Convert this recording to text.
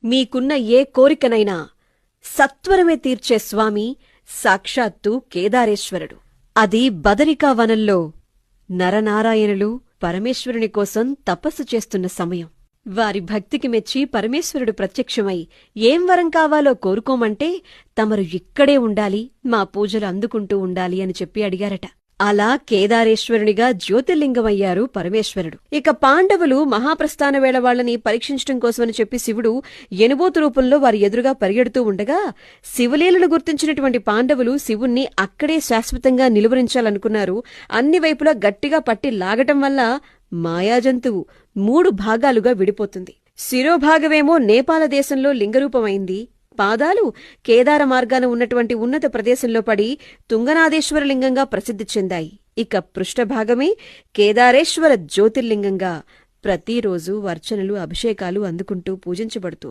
మీకున్న ఏ కోరికనైనా సత్వరమే తీర్చే స్వామి సాక్షాత్తు కేదారేశ్వరుడు. అది బదరికా వనంలో నరనారాయణులు పరమేశ్వరుని కోసం తపస్సు చేస్తున్న సమయం. వారి భక్తికి మెచ్చి పరమేశ్వరుడు ప్రత్యక్షమై ఏం వరం కావాలో కోరుకోమంటే తమరు ఇక్కడే ఉండాలి, మా పూజలు అందుకుంటూ ఉండాలి అని చెప్పి అడిగారట. అలా కేదారేశ్వరునిగా జ్యోతిర్లింగమయ్యారు పరమేశ్వరుడు. ఇక పాండవులు మహాప్రస్థాన వేళ వాళ్లని పరీక్షించటం కోసమని చెప్పి శివుడు ఎనుబోతు రూపంలో వారి ఎదురుగా పరిగెడుతూ ఉండగా శివలీలను గుర్తించినటువంటి పాండవులు శివుణ్ణి అక్కడే శాశ్వతంగా నిలువరించాలనుకున్నారు. అన్ని వైపులా గట్టిగా పట్టి లాగటం వల్ల మాయాజంతువు 3 భాగాలుగా విడిపోతుంది. శిరోభాగమేమో నేపాల దేశంలో లింగరూపమైంది. పాదాలు కేదార మార్గాన ఉన్నటువంటి ఉన్నత ప్రదేశంలో పడి తుంగనాథేశ్వర లింగంగా ప్రసిద్ధి చెందాయి. ఇక పృష్ఠభాగమే కేదారేశ్వర జ్యోతిర్లింగంగా ప్రతిరోజు అర్చనలు అభిషేకాలు అందుకుంటూ పూజించబడుతూ